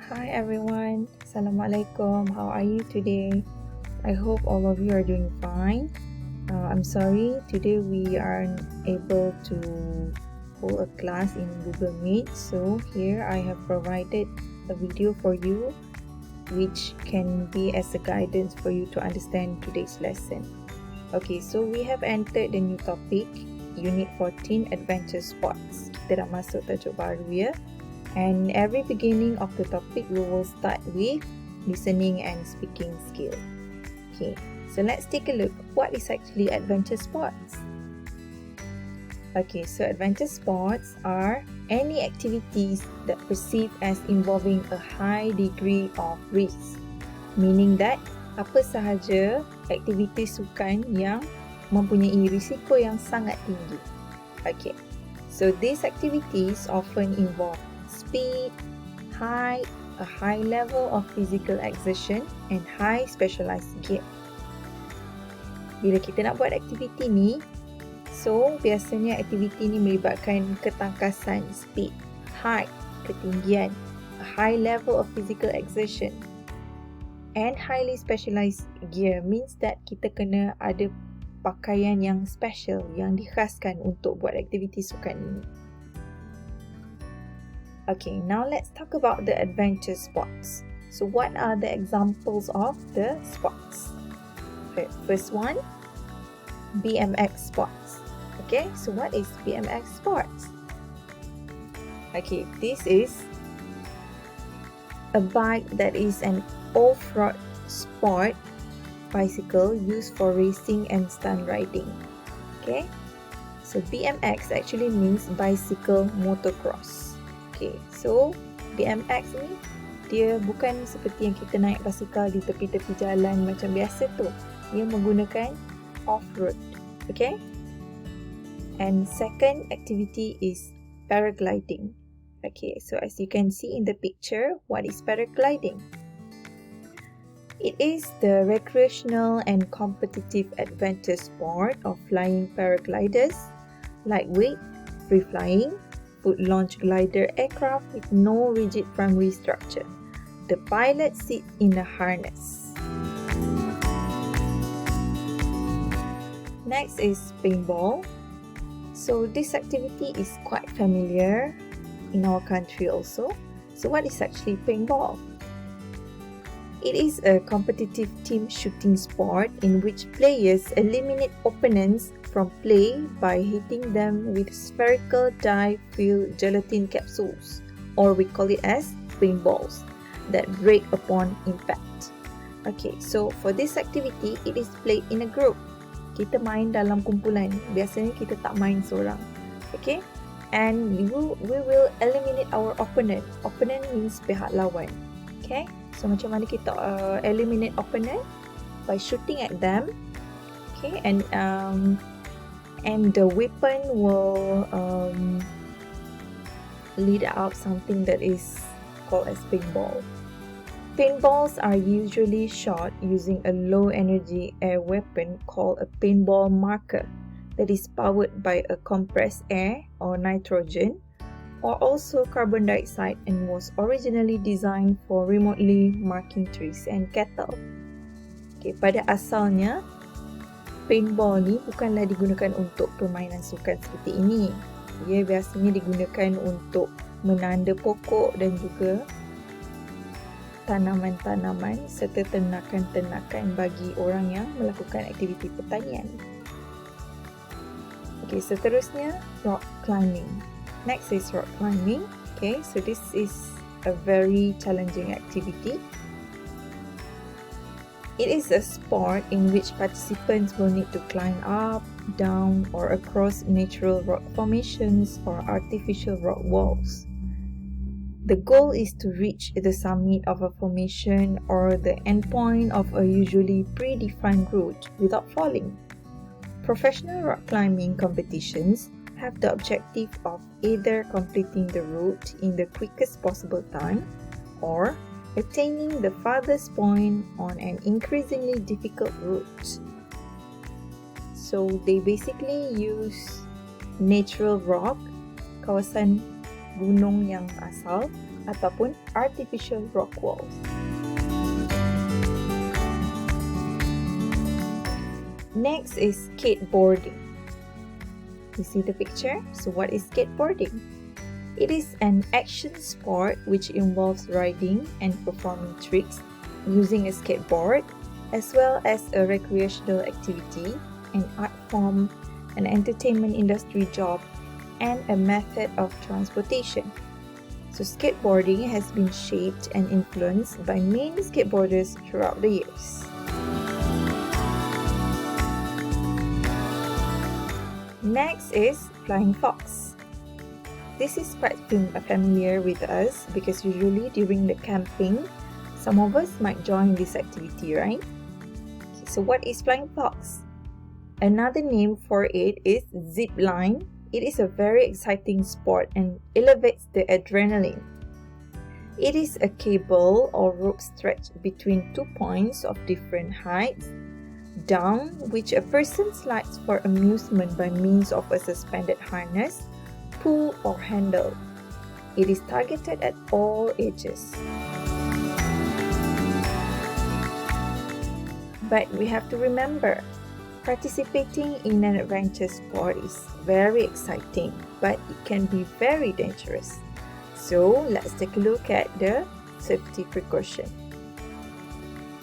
Hi everyone, Assalamualaikum. How are you today? I hope all of you are doing fine. I'm sorry, today we aren't able to hold a class in Google Meet. So here I have provided a video for you which can be as a guidance for you to understand today's lesson. Okay, so we have entered the new topic, Unit 14 Adventure Sports. Kita dah masuk tajuk baru ya. And every beginning of the topic, we will start with listening and speaking skill. Okay, so let's take a look. What is actually adventure sports? Okay, so adventure sports are any activities that perceived as involving a high degree of risk. Meaning that apa sahaja aktiviti sukan yang mempunyai risiko yang sangat tinggi. Okay, so these activities often involve speed, height, a high level of physical exertion and high specialized gear. Bila kita nak buat aktiviti ni, so biasanya aktiviti ni melibatkan ketangkasan, speed, height, ketinggian, a high level of physical exertion and highly specialized gear means that kita kena ada pakaian yang special, yang dikhaskan untuk buat aktiviti sukan ini. Okay, now let's talk about the adventure sports. So what are the examples of the sports? Okay, first one, BMX sports. Okay, so what is BMX sports? Okay, this is a bike that is an off-road sport bicycle used for racing and stunt riding. Okay, so BMX actually means bicycle motocross. Okay, so BMX ni dia bukan seperti yang kita naik basikal di tepi-tepi jalan macam biasa tu. Dia menggunakan off-road. Okay? And second activity is paragliding. Okay, so as you can see in the picture, what is paragliding? It is the recreational and competitive adventure sport of flying paragliders, lightweight, free flying, foot launch glider aircraft with no rigid primary structure. The pilot sits in a harness. Next is paintball. So this activity is quite familiar in our country also. So what is actually paintball? It is a competitive team shooting sport in which players eliminate opponents from play by hitting them with spherical dye-filled gelatin capsules, or we call it as paintballs, that break upon impact. Okay, so for this activity, it is played in a group. Kita main dalam kumpulan. Biasanya kita tak main seorang. Okay, and we will eliminate our opponent. Opponent means pihak lawan. Okay, so macam mana kita eliminate opponent? By shooting at them. Okay, and the weapon will lead out something that is called as paintball. Paintballs are usually shot using a low energy air weapon called a paintball marker that is powered by a compressed air or nitrogen or also carbon dioxide and was originally designed for remotely marking trees and cattle. Okay, pada asalnya paintball ni bukanlah digunakan untuk permainan sukan seperti ini. Ia biasanya digunakan untuk menanda pokok dan juga tanaman-tanaman serta ternakan-ternakan bagi orang yang melakukan aktiviti pertanian. Okay, seterusnya rock climbing. Next is rock climbing. Okay, so this is a very challenging activity. It is a sport in which participants will need to climb up, down, or across natural rock formations or artificial rock walls. The goal is to reach the summit of a formation or the endpoint of a usually predefined route without falling. Professional rock climbing competitions have the objective of either completing the route in the quickest possible time or attaining the farthest point on an increasingly difficult route. So they basically use natural rock, kawasan gunung yang asal ataupun artificial rock walls. Next is skateboarding. You see the picture? So what is skateboarding? It is an action sport which involves riding and performing tricks using a skateboard, as well as a recreational activity, an art form, an entertainment industry job, and a method of transportation. So skateboarding has been shaped and influenced by many skateboarders throughout the years. Next is flying fox. This is quite familiar with us because usually during the camping, some of us might join this activity, right? Okay, so what is flying fox? Another name for it is zipline. It is a very exciting sport and elevates the adrenaline. It is a cable or rope stretched between 2 points of different heights, down which a person slides for amusement by means of a suspended harness, pull or handle. It is targeted at all ages. But we have to remember, participating in an adventure sport is very exciting, but it can be very dangerous. So let's take a look at the safety precaution.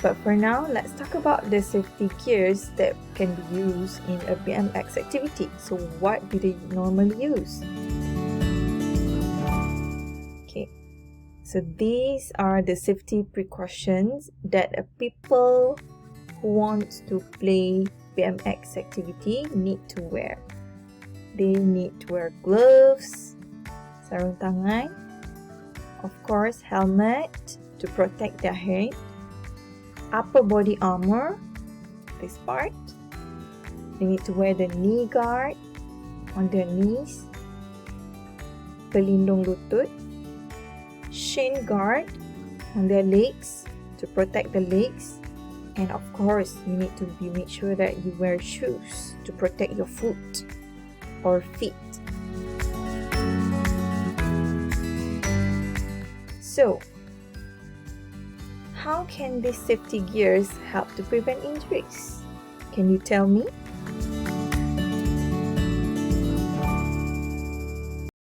But for now, let's talk about the safety gears that can be used in a BMX activity. So what do they normally use? Okay, so these are the safety precautions that people who want to play BMX activity need to wear. They need to wear gloves, sarung tangan, of course helmet to protect their head, upper body armor, this part. They need to wear the knee guard on their knees, pelindung lutut, shin guard on their legs to protect the legs, and of course you need to make sure that you wear shoes to protect your foot or feet. So how can these safety gears help to prevent injuries? Can you tell me?